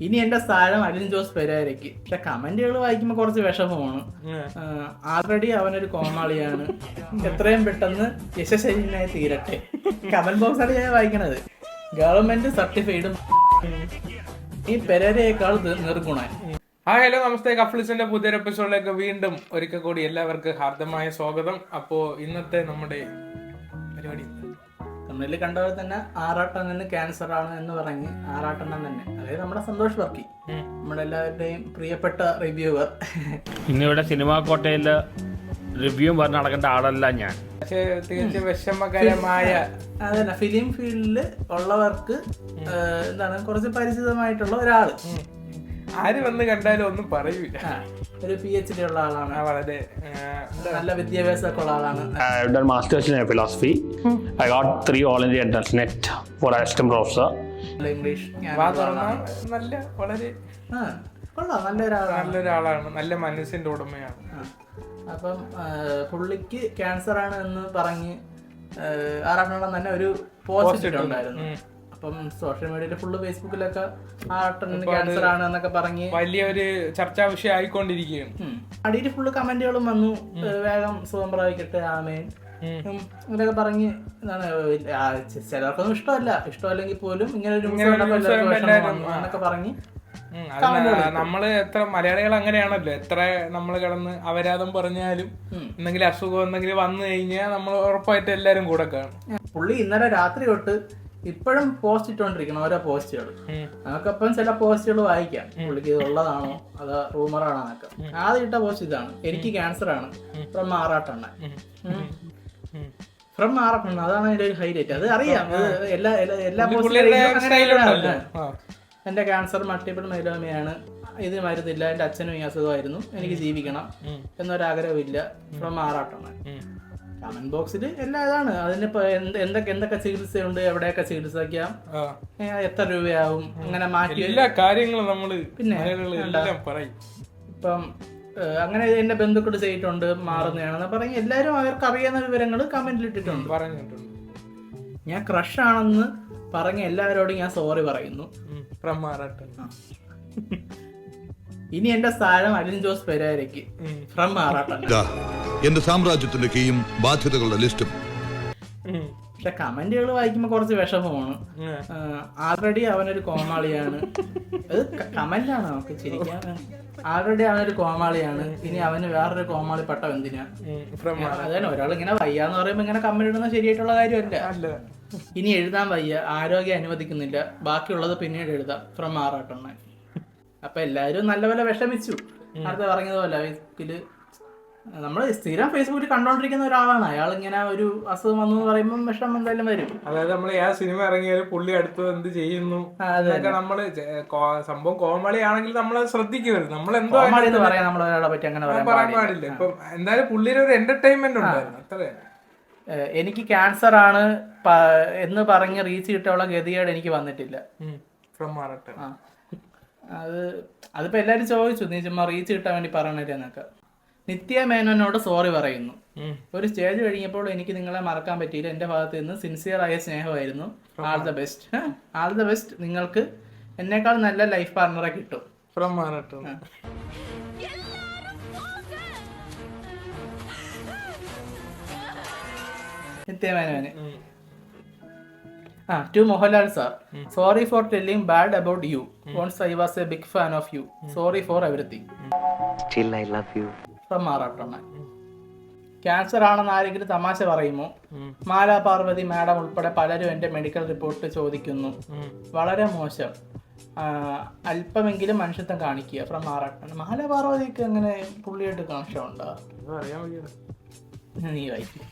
ഇനി എന്റെ സ്ഥാനം അലിൻ ജോസ് പെരേരയ്ക്ക്. പക്ഷെ കമന്റുകൾ വായിക്കുമ്പോൾ കുറച്ച് വിഷമമാണ്. ആൾറെഡി അവനൊരു കോമാളിയാണ്, എത്രയും പെട്ടെന്ന് യശസ്വിനായി തീരട്ടെ. കമന്റ് ബോക്സാണ് ഞാൻ വായിക്കണത്. ഗവൺമെന്റ് സർട്ടിഫൈഡും ഈ പെരേരയേക്കാൾ നിർഗുണൻ. ഹലോ നമസ്തേ, കഫ്ലിസിന്റെ പുതിയൊരു എപ്പിസോഡിലേക്ക് വീണ്ടും ഒരിക്കൽ കൂടി എല്ലാവർക്കും ഹാർദമായ സ്വാഗതം. അപ്പോ ഇന്നത്തെ നമ്മുടെ പരിപാടി തമിഴിൽ കണ്ടവർ തന്നെ ആറാട്ടണ്ണന് ക്യാൻസർ ആണ് എന്ന് പറഞ്ഞ് ആറാട്ടണ്ണൻ തന്നെ, അതായത് നമ്മുടെ സന്തോഷ് വർക്കി, നമ്മുടെ എല്ലാവരുടെയും പ്രിയപ്പെട്ട റിവ്യൂവർ. ഇന്നിവിടെ സിനിമാ കോട്ടയില് റിവ്യൂ പറഞ്ഞ് നടക്കേണ്ട ആളല്ല ഞാൻ. പക്ഷേ തികച്ചും വിഷമകരമായ അതന്നെ ഫിലിം ഫീൽഡിൽ ഉള്ളവർക്ക് എന്താണ് കുറച്ച് പരിചിതമായിട്ടുള്ള ഒരാള്. ആര് വന്ന് കണ്ടാലും ഒന്നും പറയൂല. ഒരു PhD ഉള്ള ആളാണ്, വളരെ നല്ല വിദ്യാഭ്യാസമൊക്കെ ഉള്ള ആളാണ്. I've done masters in philosophy. I got 3 All India entrance net for assistant professor. English നല്ല വളരെ കൊള്ളാം, നല്ലൊരാളാണ്, നല്ല മനസ്സിന്റെ ഉടമയാണ്. അപ്പം പുള്ളിക്ക് ക്യാൻസർ ആണ് എന്ന് പറഞ്ഞ് ആറാട്ടണ്ണൻ തന്നെ ഒരു പോസ്റ്റ് ഇട്ടിട്ടുണ്ടായിരുന്നു. അപ്പം സോഷ്യൽ മീഡിയയിൽ ഫുള്ള് ഫേസ്ബുക്കിലൊക്കെ ആറാട്ടണ്ണന് ക്യാൻസർ ആണ് എന്നൊക്കെ പറഞ്ഞ് വലിയൊരു ചർച്ചാ വിഷയം ആയിക്കൊണ്ടിരിക്കുകയാണ്. അടിയിൽ ഫുള്ള് കമന്റുകളും വന്നു, വേഗം സുഖം പ്രാപിക്കട്ടെ, ആമേൻ ഇങ്ങനെയൊക്കെ പറഞ്ഞ്. എന്താണ് ചിലർക്കൊന്നും ഇഷ്ടമല്ലെങ്കിൽ പോലും ഇങ്ങനെ ഒരു എന്നൊക്കെ പറഞ്ഞ് നമ്മള് എത്ര മലയാളികൾ അങ്ങനെയാണല്ലോ, എത്ര നമ്മൾ കിടന്ന് അപരാധം പറഞ്ഞാലും എന്തെങ്കിലും അസുഖം എന്തെങ്കിലും വന്നു കഴിഞ്ഞാൽ നമ്മൾ ഉറപ്പായിട്ട് എല്ലാരും കൂടെ കാണും. പുള്ളി ഇന്നലെ രാത്രി തൊട്ട് ഇപ്പോഴും പോസ്റ്റ് ഇട്ടോണ്ടിരിക്കണം ഓരോ പോസ്റ്റുകൾ. നമുക്കപ്പം ചില പോസ്റ്റുകൾ വായിക്കാം, പുള്ളിക്ക് ഇത് ഉള്ളതാണോ അതോ റൂമറാണോ എന്നൊക്കെ. ആദ്യം ഇട്ട പോസ്റ്റ് ഇതാണ്: എനിക്ക് ക്യാൻസർ ആണ്, ഫ്രം ആറാട്ടണ്ണൻ. ഫ്രം ആറാട്ടണ്ണൻ, അതാണ് അതിന്റെ ഒരു ഹൈലൈറ്റ്. അത് അറിയാം, എല്ലാ പോസ്റ്റുകളും എന്റെ ക്യാൻസർ മൾട്ടിപ്പിൾ മൈലോമയാണ്, ഇത് മരുന്നില്ല, എന്റെ അച്ഛനും ഈ അസുഖമായിരുന്നു, എനിക്ക് ജീവിക്കണം എന്നൊരാഗ്രഹമില്ല, ഫ്രം ആറാട്ടണ്ണൻ. കമന്റ് ബോക്സിൽ എല്ലാം ഇതാണ്. അതിനിപ്പോ എന്തൊക്കെ ചികിത്സയുണ്ട്, എവിടെയൊക്കെ ചികിത്സിക്കാം, എത്ര രൂപയാവും, അങ്ങനെ മാറ്റി എല്ലാ കാര്യങ്ങളും നമ്മള് പിന്നെ ഇപ്പം അങ്ങനെ എന്റെ ബന്ധുക്കൾ ചെയ്തിട്ടുണ്ട്, മാറുന്നതാണെന്ന് പറഞ്ഞ് എല്ലാരും അവർക്ക് അറിയാവുന്ന വിവരങ്ങൾ കമന്റിൽ ഇട്ടിട്ടുണ്ട്, പറഞ്ഞിട്ടുണ്ട്. ഞാൻ ക്രഷ് ആണെന്ന് പറഞ്ഞ എല്ലാവരോടും ഞാൻ സോറി പറയുന്നു. ഇനി എന്റെ സ്ഥാനം അലിൻ ജോസ് പെരേരയ്ക്ക്, ഫ്രം ആറാട്ടണ്ണൻ. എന്റെ സാമ്രാജ്യത്തിന്റെ കീയും ബാധ്യതകളുടെ ലിസ്റ്റും. പക്ഷെ കമന്റുകൾ വായിക്കുമ്പോൾ കുറച്ച് വിഷമമാണ്. ആൾറെഡി അവനൊരു കോമാളിയാണ്, അത് കമന്റാണ്, നമുക്ക് ചിരിക്കാൻ. ആൾറെഡി അവനൊരു കോമാളിയാണ്, ഇനി അവന് വേറൊരു കോമാളി പട്ടം എന്തിനാ? അതന്നെ, ഒരാൾ ഇങ്ങനെ വയ്യാന്ന് പറയുമ്പോ ഇങ്ങനെ കമന്റ് ഇടുന്നത് ശരിയായിട്ടുള്ള കാര്യമല്ല. ഇനി എഴുതാൻ വയ്യ, ആരോഗ്യം അനുവദിക്കുന്നില്ല, ബാക്കിയുള്ളത് പിന്നീട് എഴുതാം, ഫ്രം ആറാട്ടണ്ണൻ. അപ്പൊ എല്ലാവരും നല്ലപോലെ വിഷമിച്ചു. നേരത്തെ പറഞ്ഞതുപോലെ ഫേസ്ബുക്കില് നമ്മള് സ്ഥിരം ഫേസ്ബുക്കിൽ കണ്ടോണ്ടിരിക്കുന്ന ഒരാളാണ്. അയാൾ ഇങ്ങനെ ഒരു അസുഖം വന്നു പറയുമ്പോൾ വിഷമം എന്തായാലും വരും. അതായത് നമ്മൾ ആ സിനിമ ഇറങ്ങിയാലും പുള്ളി അടുത്ത് എന്ത് ചെയ്യുന്നു അതൊക്കെ നമ്മള് സംഭവം കോമഡി ആണെങ്കിൽ നമ്മളത് ശ്രദ്ധിക്കരുത്. നമ്മൾ എന്തോ പറയാം, നമ്മൾ ഒരാളെ പറ്റി അങ്ങനെ പറയാൻ പാടില്ല. ഇപ്പൊ എന്തായാലും പുള്ളിയുടെ ഒരു എന്റർടൈൻമെന്റ് ഉണ്ടായിരുന്നു, അത്രേ. എനിക്ക് ക്യാൻസർ ആണ് എന്ന് പറഞ്ഞ് റീച്ച് കിട്ടാനുള്ള ഗതികേട് എനിക്ക് വന്നിട്ടില്ല. അതിപ്പോ എല്ലാരും ചോദിച്ചു, നീ ചുമ്മാ റീച്ച് കിട്ടാൻ വേണ്ടി പറയണേന്നൊക്കെ. നിത്യ മേനോനോട് സോറി പറയുന്നു. ഒരു സ്റ്റേജ് കഴിഞ്ഞപ്പോൾ എനിക്ക് നിങ്ങളെ മറക്കാൻ പറ്റിയില്ല, എന്റെ ഭാഗത്ത് നിന്ന് സിൻസിയർ ആയ സ്നേഹമായിരുന്നു. All the best, all the best. നിങ്ങൾക്ക് എന്നേക്കാൾ നല്ല ലൈഫ് പാർട്ണറെ കിട്ടും. നിത്യമേനോന്. To Mohanlal sir, sorry for telling bad about you. Once I was a big fan of you. Sorry for everything. Still I love you. From Arattannan. Cancer ആണെന്ന് ആരെങ്കിലും തമാശ പറയുമോ? മാലാ പാർവതി മാഡം ഉൾപ്പെടെ പലരും എന്റെ മെഡിക്കൽ റിപ്പോർട്ട് ചോദിക്കുന്നു. വളരെ മോശം, അല്പമെങ്കിലും മനുഷ്യത്വം കാണിക്കുക, ഫ്രം ആറാട്ടണ്ണൻ. മാലാ പാർവതിക്ക് അങ്ങനെ പുള്ളിയായിട്ട് കണക്ഷൻ ഉണ്ടോ? നീ വായിക്കും.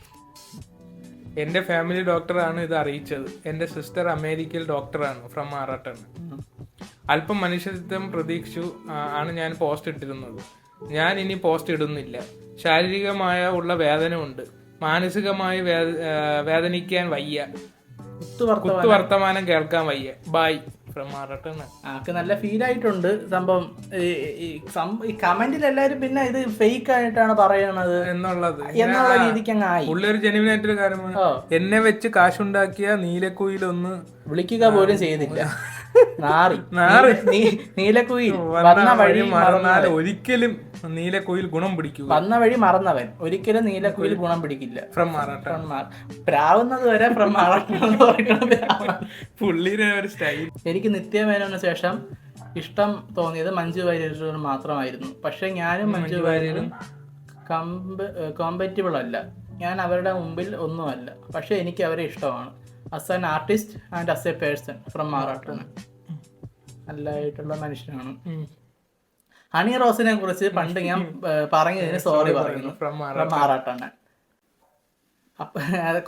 എന്റെ ഫാമിലി ഡോക്ടറാണ് ഇത് അറിയിച്ചത്. എന്റെ സിസ്റ്റർ അമേരിക്കയിൽ ഡോക്ടറാണ്, ഫ്രം ആറാട്ടണ്ണൻ. അല്പം മനുഷ്യത്വം പ്രതീക്ഷിച്ചു ആണ് ഞാൻ പോസ്റ്റ് ഇട്ടിരുന്നത്. ഞാൻ ഇനി പോസ്റ്റ് ഇടുന്നില്ല. ശാരീരികമായ ഉള്ള വേദന ഉണ്ട്, മാനസികമായി വേദനിക്കാൻ വയ്യ, കുത്തുവർത്തമാനം കേൾക്കാൻ വയ്യ, ബൈ, ഫ്രം ആറാട്ടണ്ണൻ. ആൾക്ക് നല്ല ഫീൽ ആയിട്ടുണ്ട് സംഭവം. ഈ കമന്റിൽ എല്ലാരും പിന്നെ ഇത് ഫേക്ക് ആയിട്ടാണ് പറയണത് എന്നുള്ള രീതിക്ക് അങ്ങ് ആയി. പുള്ളി ഒരു ജെന്യുവൻ ആയിട്ടൊരു കാര്യമാണ്. എന്നെ വെച്ച് കാശുണ്ടാക്കിയ നീലക്കുയിലൊന്ന് വിളിക്കുക പോലും ചെയ്തില്ല. നാറി നാറി. നീലക്കുയിൽ വന്ന വഴി മറന്നാൽ ഒരിക്കലും നീലക്കുയിൽ ഗുണം പിടിക്കുക. വന്ന വഴി മറന്നവൻ ഒരിക്കലും നീലക്കുയിൽ ഗുണം പിടിക്കില്ല. ഫ്രം ആറാട്ടൻ. പ്രാവുന്നത് വരെ ഫ്രം പുള്ളിയുടെ ഒരു സ്റ്റൈൽ. എനിക്ക് നിത്യമേനോന് ശേഷം ഇഷ്ടം തോന്നിയത് മഞ്ജു വാര്യരോട് മാത്രമായിരുന്നു. പക്ഷെ ഞാനും മഞ്ജു വാര്യരും കോമ്പറ്റബിൾ അല്ല. ഞാൻ അവരുടെ മുമ്പിൽ ഒന്നുമല്ല. പക്ഷെ എനിക്ക് അവരെ ഇഷ്ടമാണ്. As an artist and as a person from Arattan. നല്ലതായിട്ടുള്ള മനുഷ്യനാണ്. ഹണി റോസിനെ കുറിച്ച് പണ്ട് ഞാൻ പറഞ്ഞതിന് സോറി പറയുന്നു. ഫ്രം ആറാട്ടൻ. അപ്പൊ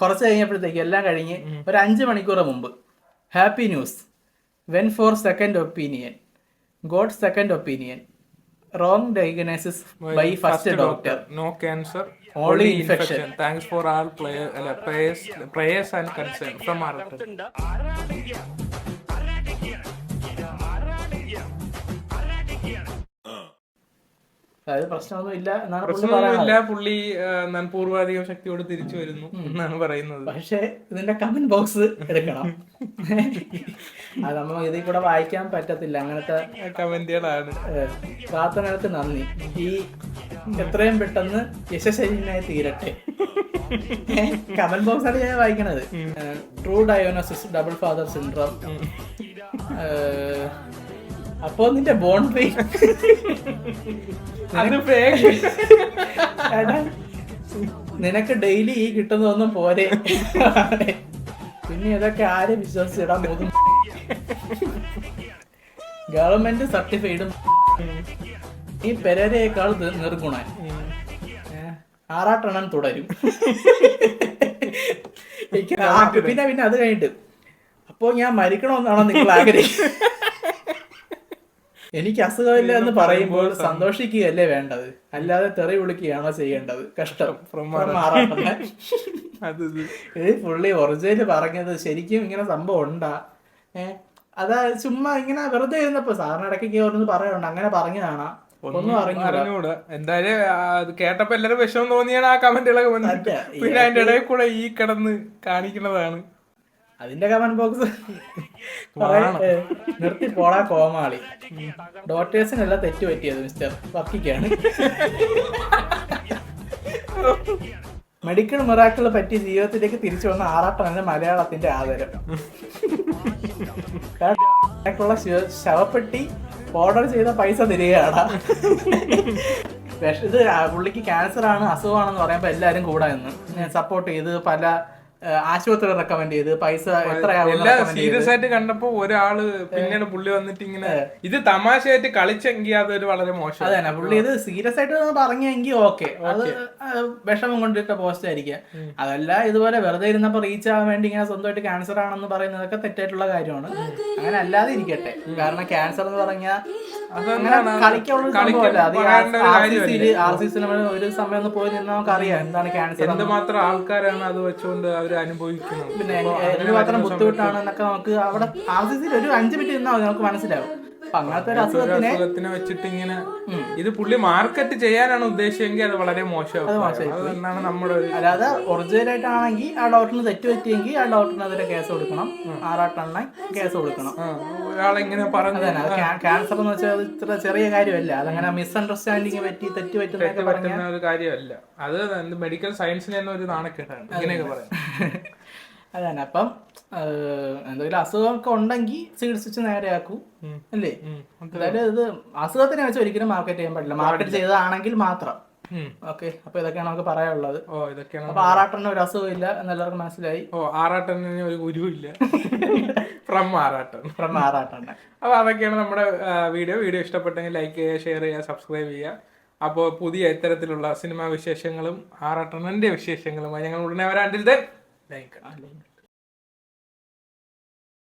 കുറച്ച് കഴിഞ്ഞപ്പോഴത്തേക്ക് എല്ലാം കഴിഞ്ഞ് ഒരു 5 മണിക്കൂർ മുമ്പ് happy news. When for second opinion got second opinion. Wrong diagnosis by first doctor. No cancer, only infection. Thanks for all prayers and concern from Arattan. അതായത് പ്രശ്നമൊന്നും ഇല്ല എന്നാണ് പുള്ളി പ്രശ്നമൊന്നുമില്ല. പറയുന്നത്. പുള്ളി ഞാൻ പൂർവാധിക ശക്തിയോട് തിരിച്ചു വരുന്നു എന്നാണ് പറയുന്നത്. പക്ഷെ ഇതിന്റെ കമന്റ് ബോക്സ് എടുക്കണം. അത് നമ്മൾ ഇതിൽ കൂടെ വായിക്കാൻ പറ്റത്തില്ല. അങ്ങനത്തെ കമന്റുകളാണ്. പ്രാർത്ഥനകൾക്ക് നന്ദി. ഈ എത്രയും പെട്ടെന്ന് യശസ്വിനായി തീരട്ടെ. കമന്റ് ബോക്സ് ആണ് ഞാൻ വായിക്കണത്. True diagnosis double father syndrome. അപ്പോ നിന്റെ ബോൺ പെയിൻ നിനക്ക് ഡെയിലി ഈ കിട്ടുന്നതൊന്നും പോരെ. പിന്നെ ഇതൊക്കെ ആരെ വിശ്വസിച്ചിടാൻ പോകും. ഗവൺമെന്റ് സർട്ടിഫൈഡും ഈ പെരേരയേക്കാൾ നിർഗുണൻ. ആറാട്ടെണ്ണം തുടരും. പിന്നെ പിന്നെ അത് കഴിഞ്ഞിട്ട് അപ്പോ ഞാൻ മരിക്കണമെന്നാണോ നിങ്ങൾ ആഗ്രഹിക്കുന്നത്? എനിക്ക് അസുഖമില്ല എന്ന് പറയുമ്പോൾ സന്തോഷിക്കുകയല്ലേ വേണ്ടത്, അല്ലാതെ തെറി വിളിക്കുകയാണോ ചെയ്യേണ്ടത്? കഷ്ടം. ഇത് പുള്ളി ഒറിജിനൽ പറഞ്ഞത് ശരിക്കും ഇങ്ങനെ സംഭവം ഉണ്ടാ? അതാ ചുമ്മാ ഇങ്ങനെ വെറുതെ ഇരുന്നപ്പോ സാറിന് ഇടയ്ക്ക് ഓരോന്ന് പറയണ്ട, അങ്ങനെ പറഞ്ഞതാണാ? ഒന്നും അറിഞ്ഞൂടാ. എന്തായാലും അത് കേട്ടപ്പോ എല്ലാരും വിഷമം തോന്നിയാണ് ആ കമന്റുകളൊക്കെ വന്നിട്ട്. പിന്നെ അതിന്റെ ഇടയിൽ കൂടെ ഈ കിടന്ന് കാണിക്കുന്നതാണ്. അതിന്റെ കമന്റ് ബോക്സ് നിർത്തി പോടാ കോമാളി. ഡോക്ടേഴ്സിനെല്ലാം തെറ്റ് പറ്റിയത് മിസ്റ്റർ വർക്കിക്കാണ്. മെഡിക്കൽ മിറാക്കിള് പറ്റി ജീവിതത്തിലേക്ക് തിരിച്ചു വന്ന ആറാട്ടൻ മലയാളത്തിന്റെ ആദരം. ശവപ്പെട്ടി ഓർഡർ ചെയ്ത പൈസ തരികയാണ്. ഇത് പുള്ളിക്ക് ക്യാൻസർ ആണ്, അസുഖമാണെന്ന് പറയുമ്പോ എല്ലാരും കൂടെ നിന്ന് സപ്പോർട്ട് ചെയ്ത് പല ആശുപത്രി റെക്കമെൻഡ് ചെയ്ത് പൈസ സീരിയസ് ആയിട്ട് കണ്ടപ്പോ ഒരാള് പിന്നീട് പുള്ളി വന്നിട്ട് ഇങ്ങനെ ഇത് തമാശയായിട്ട് കളിച്ചെങ്കിൽ അതൊരു വളരെ മോശം. അതെ, പുള്ളി ഇത് സീരിയസ് ആയിട്ട് പറഞ്ഞെങ്കിൽ ഓക്കെ, അത് വിഷമം കൊണ്ടിട്ട പോസ്റ്റ് ആയിരിക്കാം. അതല്ല ഇതുപോലെ വെറുതെ ഇരുന്നപ്പോ റീച്ച് ആവാൻ വേണ്ടി ഇങ്ങനെ സ്വന്തമായിട്ട് ക്യാൻസർ ആണെന്ന് പറയുന്നതൊക്കെ തെറ്റായിട്ടുള്ള കാര്യമാണ്. അങ്ങനെ അല്ലാതെ ഇരിക്കട്ടെ. കാരണം ക്യാൻസർ എന്ന് പറഞ്ഞാൽ കളിക്കാനുള്ള സംഭവമല്ല. അത് RCC നമ്മൾ ഒരു സമയം ഒന്ന് പോയി നിന്നാൽ നമുക്ക് അറിയാം എന്താണ് ക്യാൻസർ, എന്തുമാത്രം ആൾക്കാരാണ് അത് വെച്ചുകൊണ്ട് അവർ അനുഭവിക്കുന്നത്, പിന്നെ എന്തുമാത്രം ബുദ്ധിമുട്ടാണെന്നൊക്കെ നമുക്ക് അവിടെ RCC ഒരു 5 മിനിറ്റ് നിന്നാൽ നമുക്ക് മനസ്സിലാവും. അങ്ങനത്തെ ഒരു അസുഖത്തിനെ വെച്ചിട്ട് ഇങ്ങനെ ഇത് പുള്ളി മാർക്കറ്റ് ചെയ്യാനാണ് ഉദ്ദേശിച്ചെങ്കിൽ അത് വളരെ മോശമാണ് നമ്മുടെ. അല്ലാതെ ഒറിജിനൽ ആയിട്ടാണെങ്കിൽ ആ ഡോക്ടറിന് തെറ്റ് പറ്റിയെങ്കിൽ ആ ഡോക്ടറിനെതിരെ കേസ് കൊടുക്കണം. ആറാട്ടെണ്ണ കേസ് കൊടുക്കണം. ഒരാളെങ്ങനെ പറഞ്ഞു ക്യാൻസർ എന്ന് വെച്ചാൽ ഇത്ര ചെറിയ കാര്യമല്ല. അതങ്ങനെ മിസ്അണ്ടർസ്റ്റാൻഡിങ് പറ്റി തെറ്റ് പറ്റുന്ന ഒരു കാര്യമല്ല. അത് മെഡിക്കൽ സയൻസിന് തന്നെ ഒരു നാണക്കേടാണ് ഇങ്ങനെയൊക്കെ പറയാം. അതന്നെ. അപ്പം എന്തെങ്കിലും അസുഖമൊക്കെ ഉണ്ടെങ്കിൽ ചികിത്സിച്ച് നേരെയാക്കൂ അല്ലേ? അതായത് ഇത് അസുഖത്തിനെ വെച്ച് ഒരിക്കലും മാർക്കറ്റ് ചെയ്യാൻ പാടില്ല. മാർക്കറ്റ് ചെയ്തതാണെങ്കിൽ മാത്രം. ഓക്കെ, അപ്പൊ ഇതൊക്കെയാണ് നമുക്ക് പറയാനുള്ളത്. അപ്പൊ ആറാട്ടന് ഒരു അസുഖം ഇല്ല എന്നെല്ലാവർക്കും മനസ്സിലായി. ആറാട്ടന് ഒരു ഗുരുവില്ല. ഫ്രം ആറാട്ടൻ. അപ്പൊ അതൊക്കെയാണ് നമ്മുടെ വീഡിയോ ഇഷ്ടപ്പെട്ടെങ്കിൽ ലൈക്ക് ചെയ്യുക, ഷെയർ ചെയ്യുക, സബ്സ്ക്രൈബ് ചെയ്യുക. അപ്പോൾ പുതിയ ഇത്തരത്തിലുള്ള സിനിമാ വിശേഷങ്ങളും ആറാട്ടണന്റെ വിശേഷങ്ങളുമായി ഞങ്ങൾ ഉടനെ വരാണ്ടിൽ